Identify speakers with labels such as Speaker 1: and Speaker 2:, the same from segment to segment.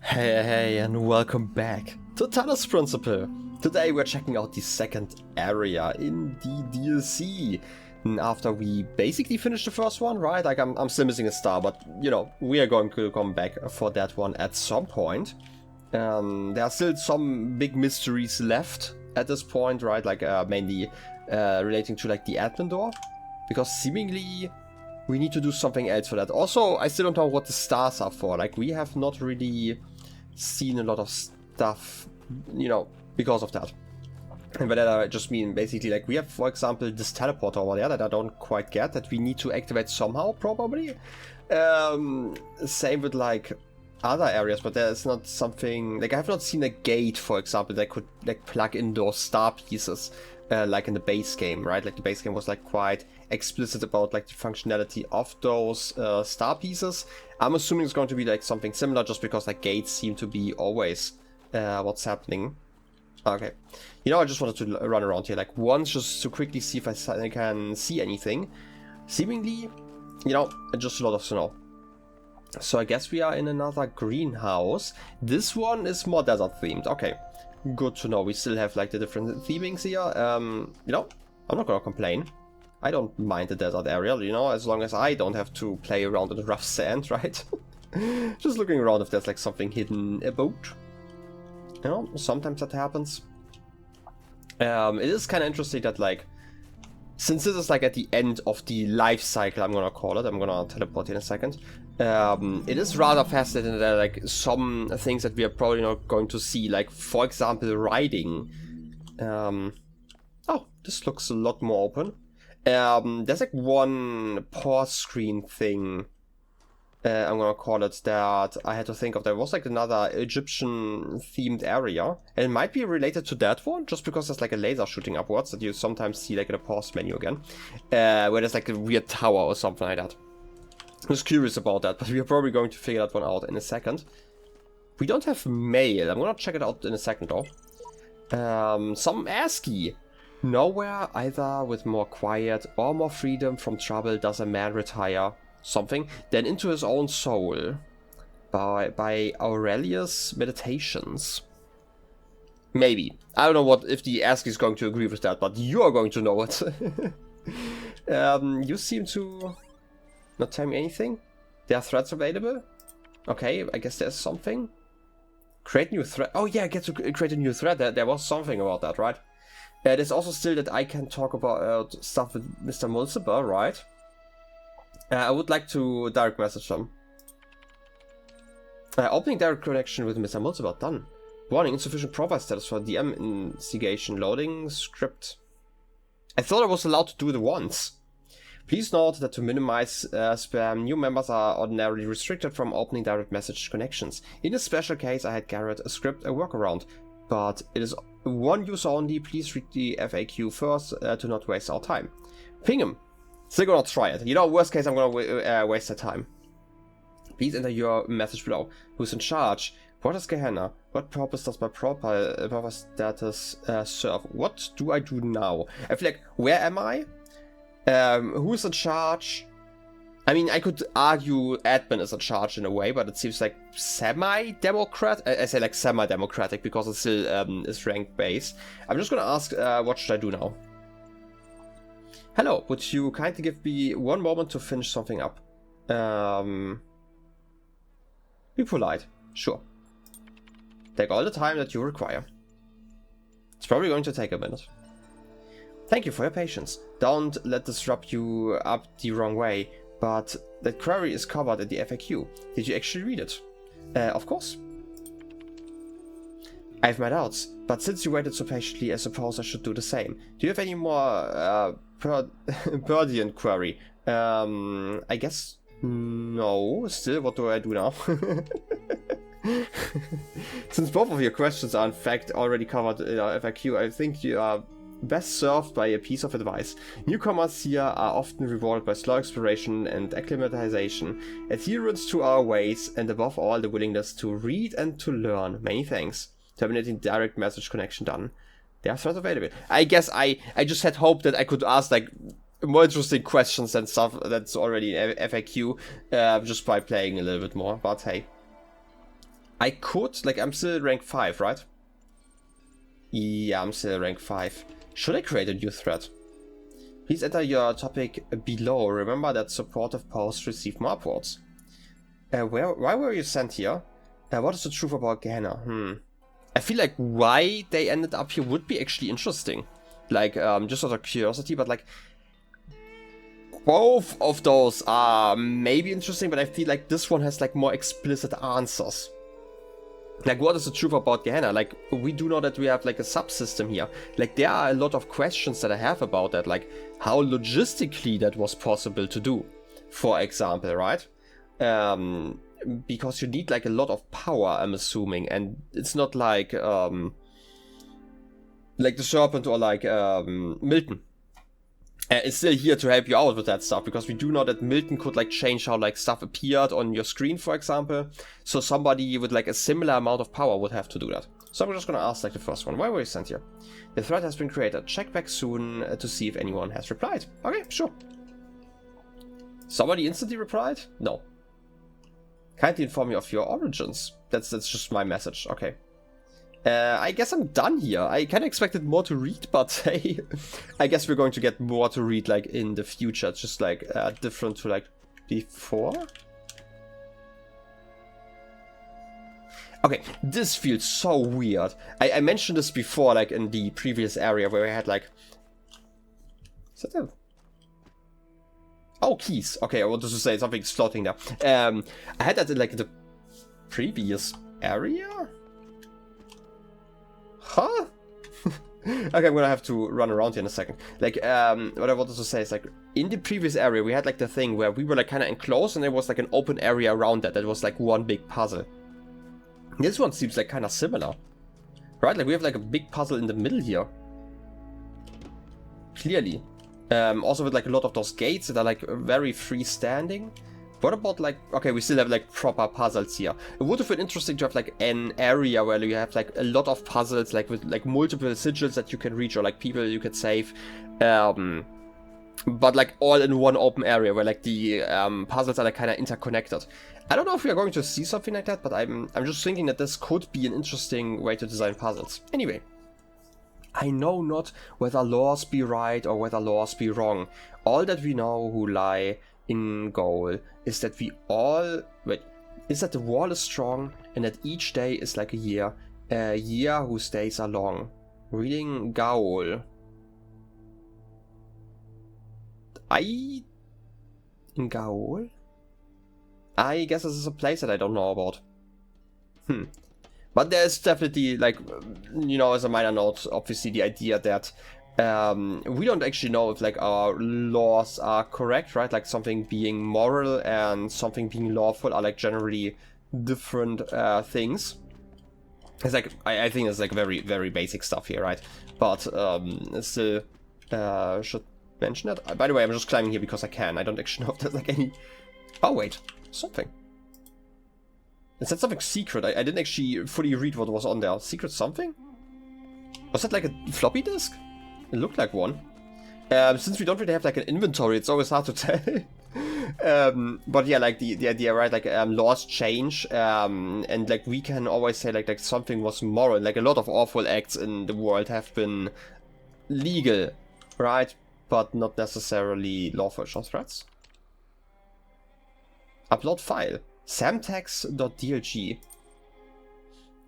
Speaker 1: Hey, and welcome back to Talos Principle. Today we're checking out the second area in the DLC. And after we basically finished the first one, right? Like I'm still missing a star, but you know, we are going to come back for that one at some point. There are still some big mysteries left at this point, right? Like mainly relating to like the admin door, because seemingly we need to do something else for that. Also, I still don't know what the stars are for. Like, we have not really seen a lot of stuff, you know, because of that. And by that I just mean basically, like, we have, for example, this teleporter over there that I don't quite get, that we need to activate somehow, probably. Same with, like, other areas, but there's not something... Like, I have not seen a gate, for example, that could, like, plug in those star pieces, like in the base game, right? Like, the base game was, like, quite explicit about like the functionality of those star pieces. I'm assuming it's going to be like something similar, just because like gates seem to be always what's happening. Okay, you know, I just wanted to run around here like once just to quickly see if I can see anything. Seemingly, you know, just a lot of snow. So I guess we are in another greenhouse. This one is more desert themed. Okay, good to know. We still have like the different themings here. You know, I'm not gonna complain. I don't mind the desert area, you know, as long as I don't have to play around in the rough sand, right? Just looking around if there's like something hidden about. You know, sometimes that happens. It is kind of interesting that like, since this is like at the end of the life cycle, I'm gonna call it, I'm gonna teleport in a second. It is rather fascinating that there are like some things that we are probably not going to see, like for example, riding. Oh, this looks a lot more open. There's like one pause screen thing, I'm gonna call it, that I had to think of. There was like another Egyptian themed area, and it might be related to that one, just because there's like a laser shooting upwards that you sometimes see like in a pause menu again, where there's like a weird tower or something like that. I was curious about that, but we are probably going to figure that one out in a second. We don't have mail. I'm gonna check it out in a second though. Some ASCII. Nowhere, either with more quiet or more freedom from trouble, does a man retire something than into his own soul by Aurelius Meditations. Maybe. I don't know what if the ASCII is going to agree with that, but you are going to know it. You seem to not tell me anything. There are threads available. Okay, I guess there's something. Create new thread. Oh yeah, I get to create a new thread. There was something about that, right? There's also still that I can talk about stuff with Mr. Mulciber, right? I would like to direct message him. Opening direct connection with Mr. Mulciber, done. Warning, insufficient profile status for DM instigation, loading script. I thought I was allowed to do it once. Please note that to minimize spam, new members are ordinarily restricted from opening direct message connections. In this special case, I had Garrett script a workaround, but it is one user only. Please read the FAQ first to not waste our time. Ping him. Still gonna try it. You know, worst case, I'm gonna waste the time. Please enter your message below. Who's in charge? What is Gehenna? What purpose does my proper status serve? What do I do now? I feel like, where am I? Who's in charge? I mean, I could argue admin is in charge in a way, but it seems like semi-democratic. I say like semi-democratic because it still is rank-based. I'm just gonna ask, what should I do now? Hello, would you kindly give me one moment to finish something up? Be polite. Sure. Take all the time that you require. It's probably going to take a minute. Thank you for your patience. Don't let this rub you up the wrong way. But that query is covered in the FAQ. Did you actually read it? Of course. I have my doubts, but since you waited so patiently, I suppose I should do the same. Do you have any more Birdian query? I guess no. Still, what do I do now? Since both of your questions are in fact already covered in our FAQ, I think you are best served by a piece of advice. Newcomers here are often rewarded by slow exploration and acclimatization, adherence to our ways, and above all the willingness to read and to learn. Many thanks. Terminating direct message connection done. They are threads available. I guess I just had hope that I could ask like more interesting questions and stuff that's already in FAQ just by playing a little bit more, but hey. I could, like, I'm still rank 5, right? Yeah, I'm still rank 5. Should I create a new thread? Please enter your topic below. Remember that supportive posts receive more upvotes. Why were you sent here? What is the truth about Gehenna? I feel like why they ended up here would be actually interesting. Like, just out of curiosity, but like, both of those are maybe interesting, but I feel like this one has like more explicit answers. Like, what is the truth about Gehenna? Like, we do know that we have like a subsystem here. Like, there are a lot of questions that I have about that. Like, how logistically that was possible to do, for example, right? Because you need like a lot of power, I'm assuming, and it's not like the Serpent or like Milton. It's still here to help you out with that stuff, because we do know that Milton could like change how like stuff appeared on your screen, for example. So somebody with like a similar amount of power would have to do that. So I'm just gonna ask like the first one. Why were you sent here? The thread has been created. Check back soon to see if anyone has replied. Okay, sure. Somebody instantly replied? No. Kindly inform me of your origins. That's just my message. Okay. I guess I'm done here. I kind of expected more to read, but hey, I guess we're going to get more to read like in the future. Just like different to like before. Okay, this feels so weird. I mentioned this before, like in the previous area where I had like... Is that a... Oh, keys. Okay, I wanted to say something's floating there. I had that in like the previous area? Huh? Okay, I'm gonna have to run around here in a second. Like, what I wanted to say is like, in the previous area we had like the thing where we were like kind of enclosed and there was like an open area around that was like one big puzzle. This one seems like kind of similar. Right? Like we have like a big puzzle in the middle here. Clearly. Also with like a lot of those gates that are like very freestanding. What about like, okay, we still have like proper puzzles here. It would have been interesting to have like an area where you have like a lot of puzzles, like with like multiple sigils that you can reach or like people you could save. But like all in one open area where like the puzzles are like kind of interconnected. I don't know if we are going to see something like that, but I'm just thinking that this could be an interesting way to design puzzles. Anyway. I know not whether laws be right or whether laws be wrong. All that we know who lie in goal is that we all... Wait, is that the wall is strong and that each day is like a year whose days are long. Reading Gaul. In Gaul? I guess this is a place that I don't know about. But there's definitely, like, you know, as a minor note, obviously the idea that we don't actually know if, like, our laws are correct, right? Like, something being moral and something being lawful are, like, generally different things. It's like, I think it's, like, very, very basic stuff here, right? But still should mention that. By the way, I'm just climbing here because I can. I don't actually know if there's, like, any... Oh, wait. Something. Is that something secret? I didn't actually fully read what was on there. Secret something? Was that like a floppy disk? It looked like one. Since we don't really have like an inventory, it's always hard to tell. But yeah, like the idea, right? Like laws change, and like we can always say like something was moral. Like a lot of awful acts in the world have been legal, right? But not necessarily lawful. Short threats. Upload file. samtext.dlg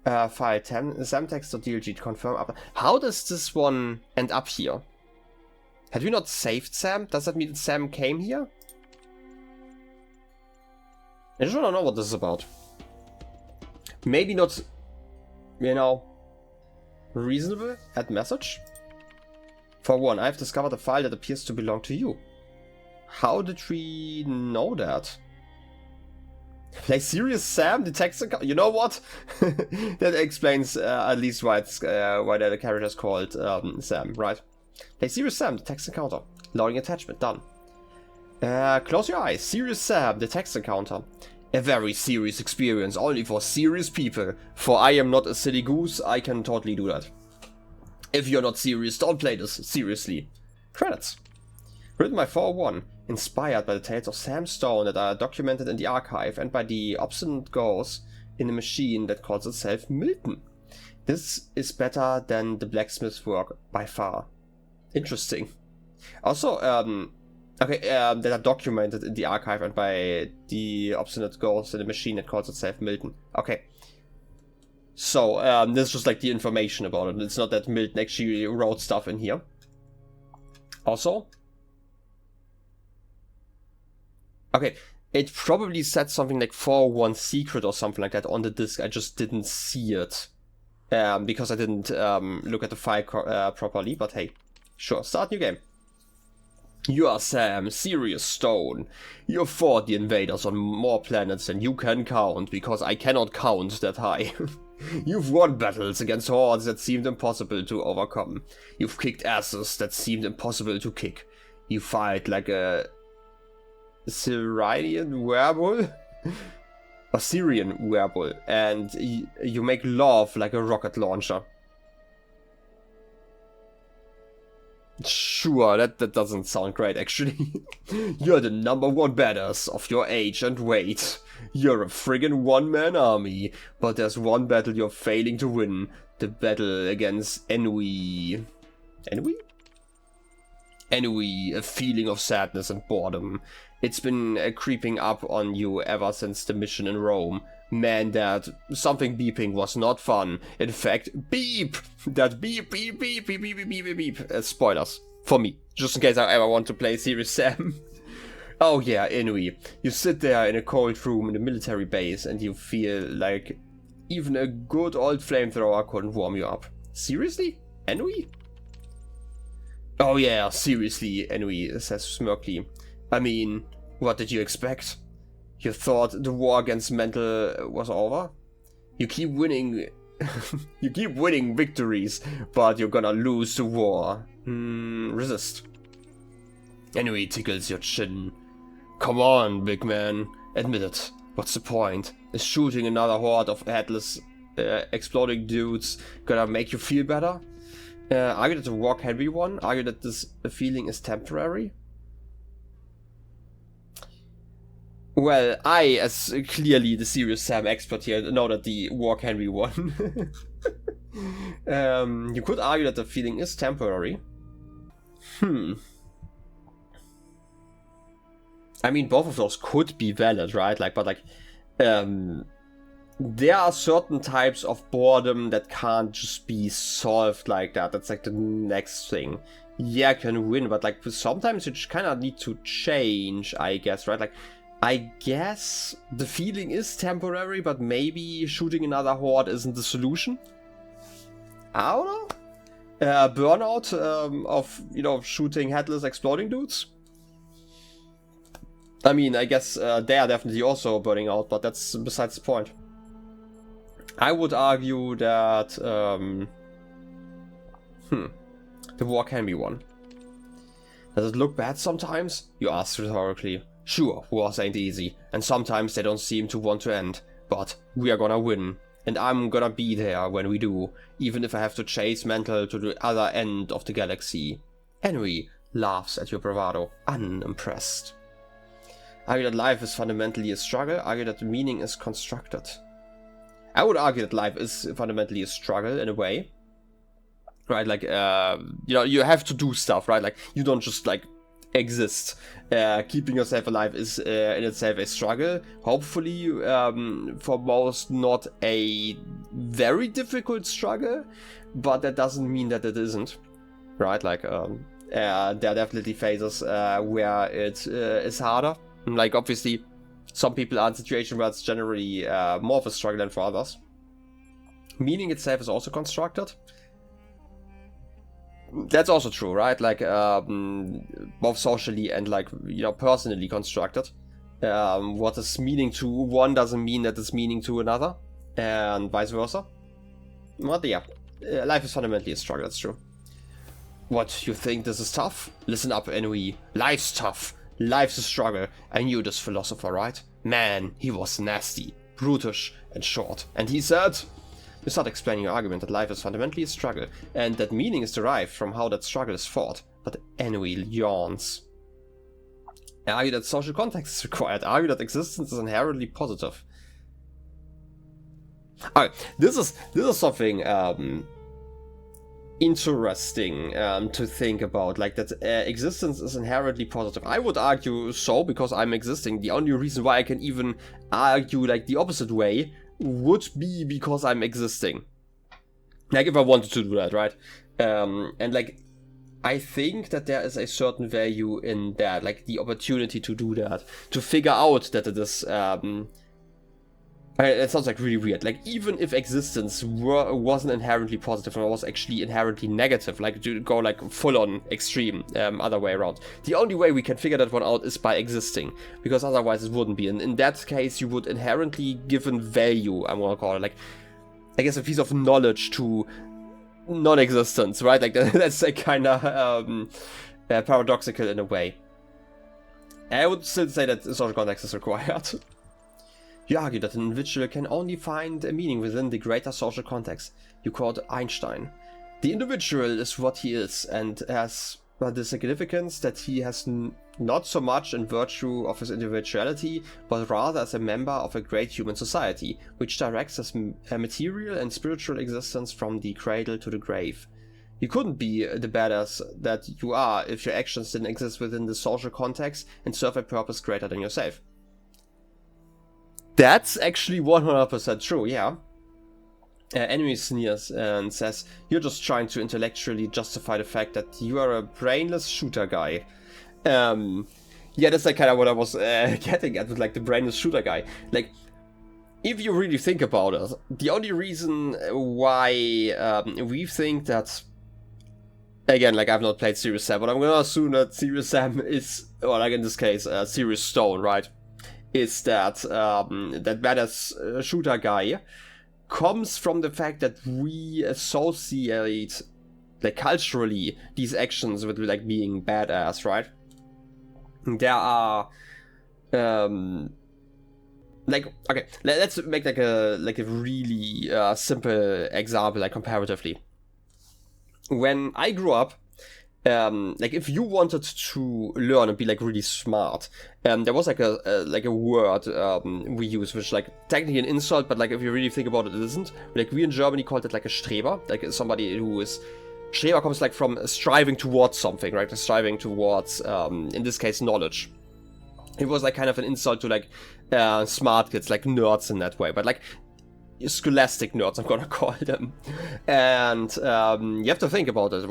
Speaker 1: file samtext.dlg to confirm upload. How does this one end up here? Had we not saved Sam? Does that mean that Sam came here? I just want to know what this is about. Maybe not, you know, reasonable at message. For one, I've discovered a file that appears to belong to you. How did we know that? Play Serious Sam, the text account. You know what? That explains at least why it's why the character is called Sam, right? Play Serious Sam, the text encounter. Loading attachment, done. Close your eyes. Serious Sam, the text encounter. A very serious experience, only for serious people. For I am not a silly goose, I can totally do that. If you're not serious, don't play this seriously. Credits. Written by 401. Inspired by the tales of Sam Stone that are documented in the archive and by the obstinate goose in a machine that calls itself Milton. This is better than the blacksmith's work by far. Interesting. Also, that are documented in the archive and by the obstinate ghost in a machine that calls itself Milton. Okay. So, this is just like the information about it. It's not that Milton actually wrote stuff in here. Also, okay, it probably said something like 401 secret or something like that on the disk. I just didn't see it. Because I didn't look at the file properly, but hey, sure, start new game. You are Sam, Sirius Stone. You fought the invaders on more planets than you can count, because I cannot count that high. You've won battles against hordes that seemed impossible to overcome. You've kicked asses that seemed impossible to kick. You fight like a Syrian werewolf? A Syrian werewolf, and you make love like a rocket launcher. Sure, that doesn't sound great, actually. You're the #1 badass of your age and weight. You're a friggin' one-man army, but there's one battle you're failing to win. The battle against ennui. Ennui? Ennui, a feeling of sadness and boredom. It's been creeping up on you ever since the mission in Rome. Man, that something beeping was not fun. In fact, beep! That beep, beep, beep, beep, beep, beep, beep, beep. Spoilers. For me. Just in case I ever want to play Serious Sam. Oh yeah, Ennui. You sit there in a cold room in a military base and you feel like even a good old flamethrower couldn't warm you up. Seriously? Ennui? Oh yeah, seriously, Ennui says smirkly. I mean, what did you expect? You thought the war against mental was over? You keep winning... you keep winning victories, but you're gonna lose the war. Resist. Ennui tickles your chin. Come on, big man. Admit it. What's the point? Is shooting another horde of headless, exploding dudes gonna make you feel better? Argue that the war can be won? Argue that this feeling is temporary? Well, I, as clearly the Serious Sam expert here, know that the war can be won. You could argue that the feeling is temporary. I mean, both of those could be valid, right? There are certain types of boredom that can't just be solved like that. That's like the next thing. Yeah, can win, but like sometimes you kind of need to change, I guess, right? Like, I guess the feeling is temporary, but maybe shooting another horde isn't the solution. I don't know. Burnout of, shooting headless exploding dudes. I mean, I guess they are definitely also burning out, but that's besides the point. I would argue that the war can be won. Does it look bad sometimes? You ask rhetorically. Sure, wars ain't easy, and sometimes they don't seem to want to end, but we are gonna win, and I'm gonna be there when we do, even if I have to chase Mental to the other end of the galaxy. Henry laughs at your bravado, unimpressed. Argue that life is fundamentally a struggle, argue that the meaning is constructed. I would argue that life is fundamentally a struggle in a way. Right, like, you have to do stuff, right? Like, you don't just, like, exist. Keeping yourself alive is in itself a struggle. Hopefully, for most, not a very difficult struggle, but that doesn't mean that it isn't. Right, like, there are definitely phases where it is harder. Like, obviously, some people are in a situation where it's generally more of a struggle than for others. Meaning itself is also constructed. That's also true, right? Like, both socially and, like, personally constructed. What is meaning to one doesn't mean that it's meaning to another, and vice versa. But yeah, life is fundamentally a struggle, that's true. What, you think this is tough? Listen up, Ennui. Life's tough. Life's a struggle. I knew this philosopher, right? Man, he was nasty, brutish, and short. And he said... You start explaining your argument that life is fundamentally a struggle, and that meaning is derived from how that struggle is fought. But Ennui yawns. Argue that social context is required. Argue that existence is inherently positive. Okay, this is something interesting to think about, like that existence is inherently positive. I would argue so, because I'm existing. The only reason why I can even argue like the opposite way would be because I'm existing. Like if I wanted to do that, right? And like I think that there is a certain value in that, like the opportunity to do that, to figure out that it is it sounds like really weird. Like, even if existence wasn't inherently positive and was actually inherently negative, like to go like full-on extreme, other way around. The only way we can figure that one out is by existing, because otherwise it wouldn't be. And in that case, you would inherently given value, I'm gonna call it, like, I guess a piece of knowledge to non-existence, right? Like, that's like kind of paradoxical in a way. I would still say that social context is required. You argue that an individual can only find a meaning within the greater social context. You quote Einstein. The individual is what he is, and has the significance that he has not so much in virtue of his individuality, but rather as a member of a great human society, which directs his material and spiritual existence from the cradle to the grave. You couldn't be the badass that you are if your actions didn't exist within the social context and serve a purpose greater than yourself. That's actually 100% true, yeah. Enemy sneers and says, you're just trying to intellectually justify the fact that you are a brainless shooter guy. Yeah, that's like kind of what I was getting at with like the brainless shooter guy. Like, if you really think about it, the only reason why we think that, again, like I've not played Serious Sam, but I'm gonna assume that Serious Sam is, or like in this case, Serious Stone, right? Is that that badass shooter guy comes from the fact that we associate, like, culturally these actions with like being badass, right? There are like, okay, let's make like a really simple example, like comparatively. When I grew up, like if you wanted to learn and be like really smart, there was like a word we use, which like technically an insult, but like if you really think about it, it isn't. Like we in Germany called it like a Streber, like somebody who is, Streber comes like from striving towards something, right? Striving towards, in this case, knowledge. It was like kind of an insult to like smart kids, like nerds in that way, but like scholastic nerds, I'm gonna call them. And you have to think about it.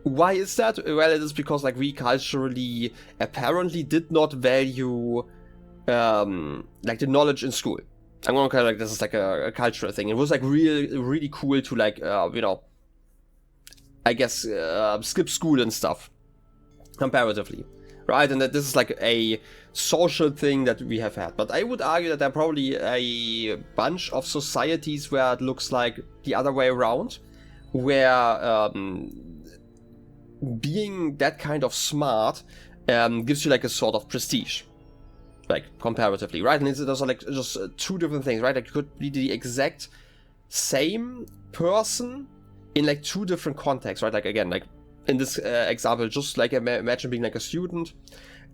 Speaker 1: Why is that? Well, it is because like we culturally apparently did not value like the knowledge in school. I'm gonna call it like this is like a cultural thing. It was like really cool to like you know, I guess skip school and stuff comparatively, right? And that this is like a social thing that we have had. But I would argue that there are probably a bunch of societies where it looks like the other way around, where being that kind of smart gives you like a sort of prestige, like comparatively, right? And those are like just two different things, right? Like you could be the exact same person in like two different contexts, right? Like again, like in this example, just like imagine being like a student,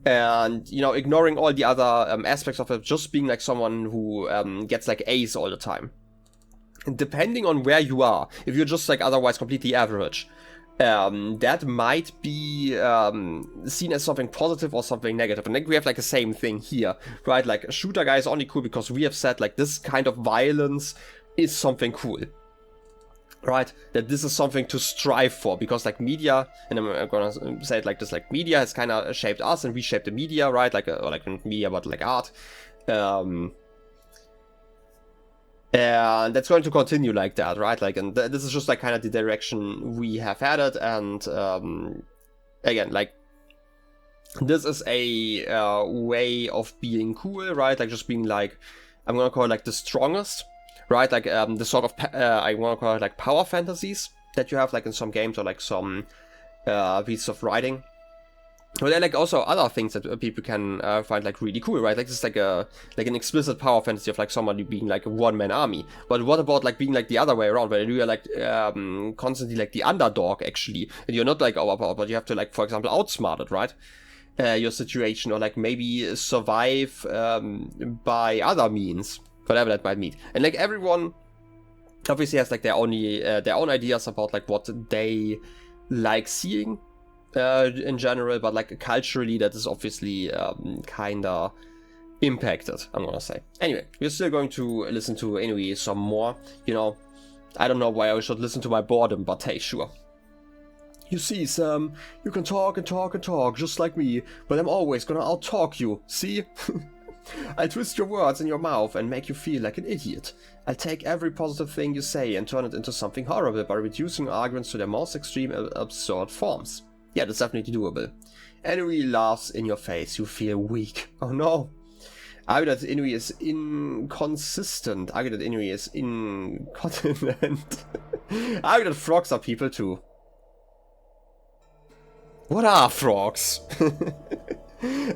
Speaker 1: and you know, ignoring all the other aspects of it, just being like someone who gets like A's all the time. And depending on where you are, if you're just like otherwise completely average, that might be seen as something positive or something negative. And like we have like the same thing here, right? Like a shooter guy is only cool because we have said like this kind of violence is something cool, right? That this is something to strive for, because like media, and I'm gonna say it like this, like media has kind of shaped us and we shaped the media, right? Like or like media, but like art. And that's going to continue like that, right? Like, and this is just like kind of the direction we have had it. And again, like this is a way of being cool, right? Like just being like, I'm gonna call it like the strongest, right? Like the sort of I want to call it like power fantasies that you have like in some games or like some pieces of writing. But there are like also other things that people can find like really cool, right? Like this is like an explicit power fantasy of like somebody being like a one-man army. But what about like being like the other way around, where you are like constantly like the underdog actually, and you're not like overpowered, but you have to like, for example, outsmart it, right? Your situation, or like maybe survive by other means. whatever that might mean. And like everyone obviously has like their own ideas about like what they like seeing in general, but like culturally that is obviously kinda impacted, I'm gonna say. Anyway, we're still going to listen to Inui some more. You know, I don't know why I should listen to my boredom, but hey, sure. You see, Sam, you can talk and talk and talk, just like me, but I'm always gonna out-talk you, see? I'll twist your words in your mouth and make you feel like an idiot. I'll take every positive thing you say and turn it into something horrible by reducing arguments to their most extreme absurd forms. Yeah, that's definitely doable. Inui laughs in your face, you feel weak. Oh no. Argue that Inui is inconsistent. Argue that Inui is incontinent. Argue that frogs are people too. What are frogs?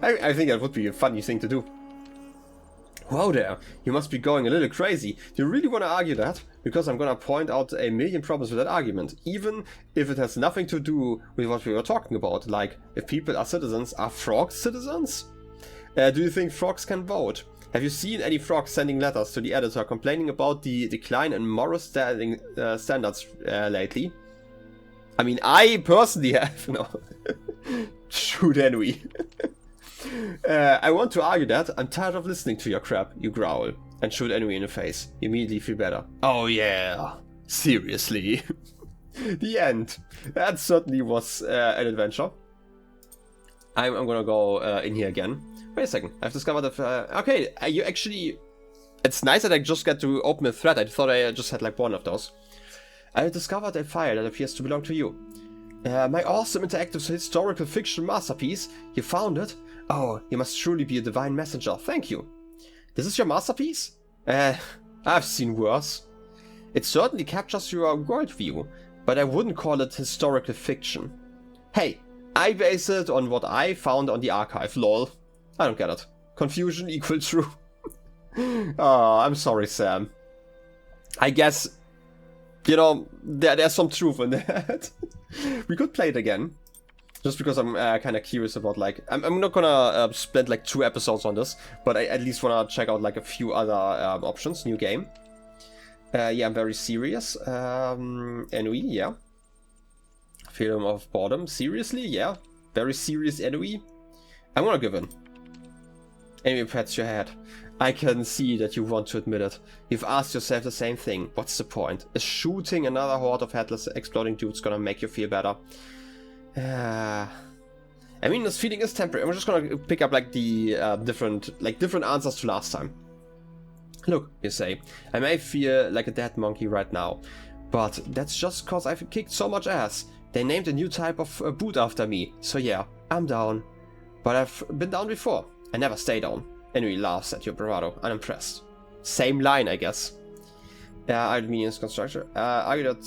Speaker 1: I think that would be a funny thing to do. Whoa there, you must be going a little crazy. Do you really want to argue that? Because I'm gonna point out a million problems with that argument, even if it has nothing to do with what we were talking about. Like, if people are citizens, are frogs citizens? Do you think frogs can vote? Have you seen any frogs sending letters to the editor complaining about the decline in moral standards lately? I mean, I personally have, no. Shoot Inui. I want to argue that I'm tired of listening to your crap, you growl, and shoot Inui in the face. You immediately feel better. Oh yeah, seriously. The end. That certainly was an adventure. I'm gonna go in here again. Wait a second, I've discovered that, okay, you actually, it's nice that I just got to open a thread. I thought I just had like one of those. I discovered a file that appears to belong to you. My awesome interactive historical fiction masterpiece. You found it? Oh, you must truly be a divine messenger. Thank you. This is your masterpiece? I've seen worse. It certainly captures your worldview, but I wouldn't call it historical fiction. Hey, I base it on what I found on the archive, lol. I don't get it. Confusion equal true. Oh, I'm sorry, Sam. I guess, you know, there's some truth in that. We could play it again. Just because I'm kind of curious about, like, I'm not gonna spend like 2 episodes on this, but I at least wanna check out like a few other options. New game. Yeah, I'm very serious. Inui, yeah. Feeling of boredom. Seriously, yeah. Very serious Inui. I'm gonna give in. Inui pats your head. I can see that you want to admit it. You've asked yourself the same thing. What's the point? Is shooting another horde of headless exploding dudes gonna make you feel better? I mean, this feeling is temporary. I'm just gonna pick up like the different answers to last time. Look, you say, I may feel like a dead monkey right now, but that's just cause I've kicked so much ass. They named a new type of boot after me, so yeah, I'm down. But I've been down before. I never stay down. Inui laughs at your bravado, unimpressed. Same line, I guess. The meaning is constructed. Argue that...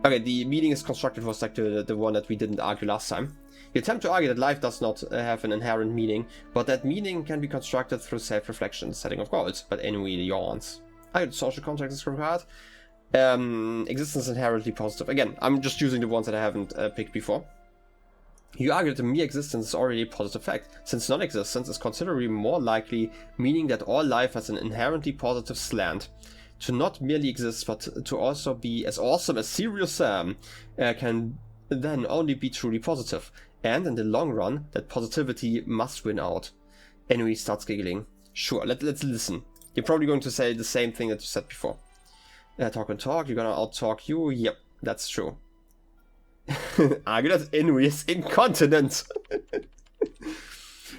Speaker 1: Okay, the meaning is constructed was like the one that we didn't argue last time. You attempt to argue that life does not have an inherent meaning, but that meaning can be constructed through self-reflection and setting of goals. But Inui yawns. Argue that social context is required. Existence inherently positive. Again, I'm just using the ones that I haven't picked before. You argue that the mere existence is already a positive fact, since non-existence is considerably more likely, meaning that all life has an inherently positive slant. To not merely exist, but to also be as awesome as Serious Sam can then only be truly positive. And in the long run, that positivity must win out. Inui starts giggling. Sure, let's listen. You're probably going to say the same thing that you said before. Talk and talk, you're gonna out-talk you? Yep, that's true. Argue that Inui is incontinent.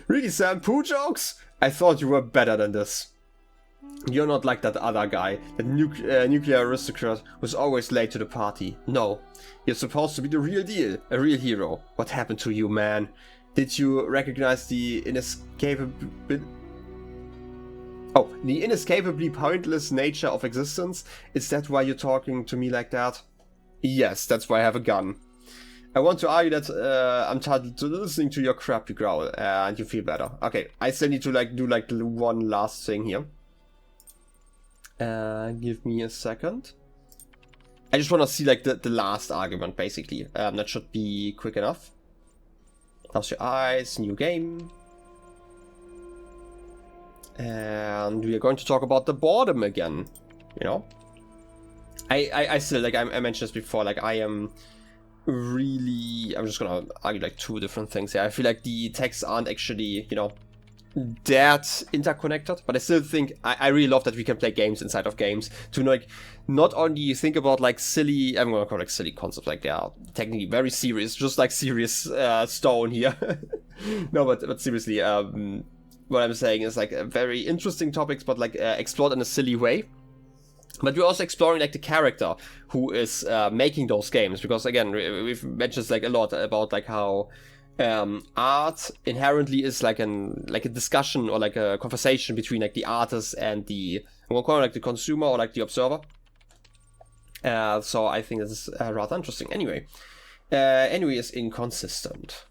Speaker 1: Really, Sam? Poo jokes? I thought you were better than this. You're not like that other guy, that nuclear aristocrat who's always late to the party. No, you're supposed to be the real deal, a real hero. What happened to you, man? Did you recognize the inescapably pointless nature of existence? Is that why you're talking to me like that? Yes, that's why I have a gun. I want to argue that I'm tired to listening to your crap, you growl, and you feel better. Okay, I still need to like do like one last thing here. Give me a second. I just want to see like the last argument, basically. That should be quick enough. Close your eyes, new game. And we are going to talk about the boredom again, you know? I still, like, I mentioned this before, like, I'm just gonna argue, like, two different things here. I feel like the texts aren't actually, you know, that interconnected, but I still think I really love that we can play games inside of games to, like, not only think about, like, silly, I'm gonna call it, like, silly concepts, like, they are technically very serious, just like serious stone here. No, but seriously, what I'm saying is, like, very interesting topics, but, like, explored in a silly way. But we're also exploring, like, the character who is making those games, because, again, we've mentioned, like, a lot about, like, how art inherently is like a discussion or like a conversation between, like, the artist and the, I'm gonna call it, like, the consumer or, like, the observer. So I think this is rather interesting. Anyway, is inconsistent.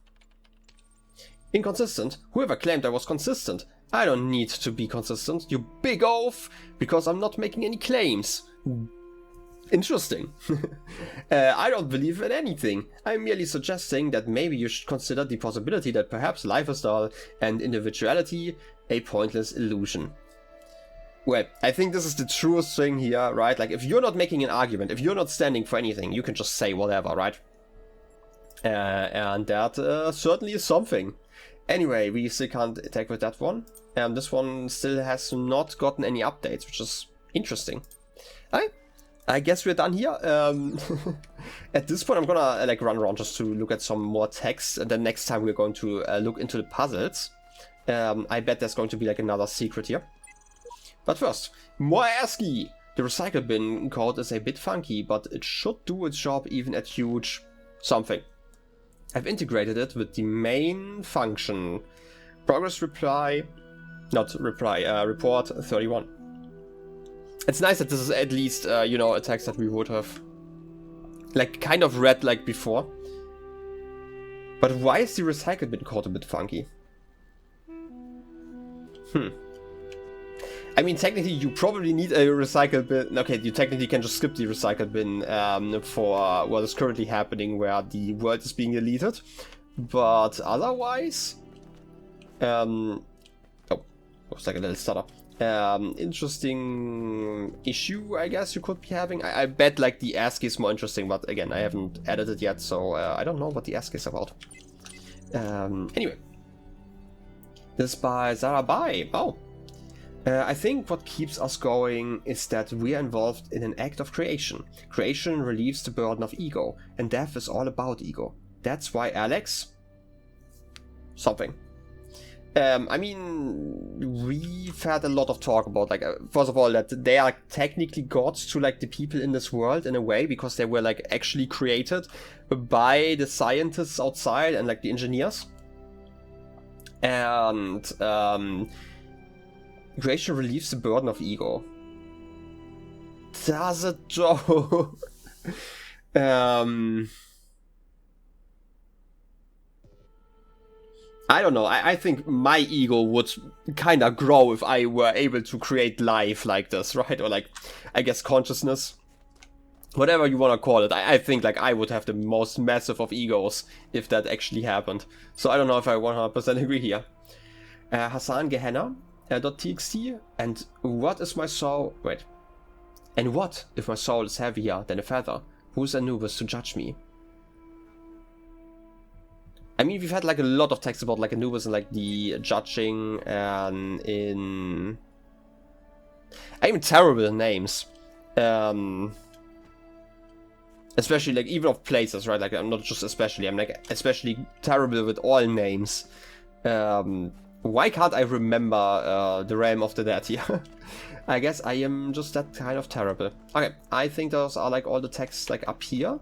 Speaker 1: Inconsistent? Whoever claimed I was consistent? I don't need to be consistent, you big oaf, because I'm not making any claims. Interesting. I don't believe in anything. I'm merely suggesting that maybe you should consider the possibility that perhaps life is dull and individuality a pointless illusion. Well, I think this is the truest thing here, right? Like, if you're not making an argument, if you're not standing for anything, you can just say whatever, right? And that certainly is something. Anyway, we still can't attack with that one. This one still has not gotten any updates, which is interesting. I guess we're done here. At this point, I'm gonna like run around just to look at some more text, and then next time we're going to look into the puzzles. I bet there's going to be like another secret here. But first, more ASCII! The recycle bin code is a bit funky, but it should do its job even at huge something. I've integrated it with the main function. Progress reply, not reply, report 31. It's nice that this is at least, you know, a text that we would have, like, kind of read, like, before. But why is the recycle bin code a bit funky? I mean, technically, you probably need a recycle bin. Okay, you technically can just skip the recycle bin for what is currently happening, where the world is being deleted. But otherwise, oh, looks like a little stutter. Interesting issue, I guess you could be having. I bet, like, the ASCII is more interesting, but again, I haven't added it yet, so I don't know what the ASCII is about. Anyway, this is by Zarabai. Oh. I think what keeps us going is that we are involved in an act of creation. Creation relieves the burden of ego, and death is all about ego. That's why Alex... something. I mean, we've had a lot of talk about, like, first of all, that they are technically gods to, like, the people in this world in a way, because they were, like, actually created by the scientists outside and, like, the engineers. And, creation relieves the burden of ego. Does it though? I don't know. I think my ego would kind of grow if I were able to create life like this, right? Or, like, I guess consciousness. Whatever you want to call it. I think, like, I would have the most massive of egos if that actually happened. So I don't know if I 100% agree here. Hassan Gehenna. .txt, and what is my soul? Wait. And what if my soul is heavier than a feather? Who's Anubis to judge me? I mean, we've had, like, a lot of text about, like, Anubis and, like, the judging and in... I mean, terrible names. Especially, like, even of places, right? Like, I'm not just especially, I'm, like, especially terrible with all names. Why can't I remember the realm of the dead here? I guess I am just that kind of terrible. Okay, I think those are, like, all the texts, like, up here.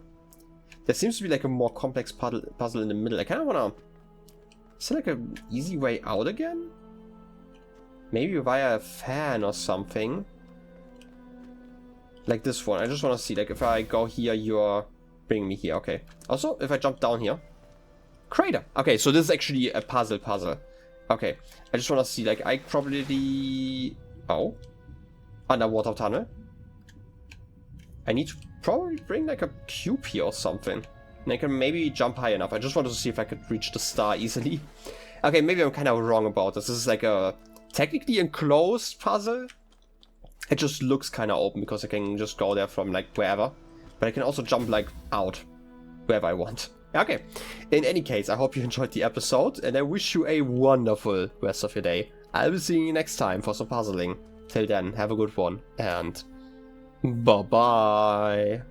Speaker 1: There seems to be, like, a more complex puzzle in the middle. I kind of wanna... Is there, like, an easy way out again? Maybe via a fan or something. Like this one. I just want to see, like, if I go here, you're bringing me here. Okay. Also, if I jump down here. Crater. Okay, so this is actually a puzzle. Okay, I just want to see, like, I probably... Oh. Underwater tunnel. I need to probably bring, like, a cube here or something. And I can maybe jump high enough. I just wanted to see if I could reach the star easily. Okay, maybe I'm kind of wrong about this. This is like a technically enclosed puzzle. It just looks kind of open because I can just go there from like wherever. But I can also jump like out wherever I want. Okay, in any case, I hope you enjoyed the episode and I wish you a wonderful rest of your day. I will see you next time for some puzzling. Till then, have a good one and bye bye.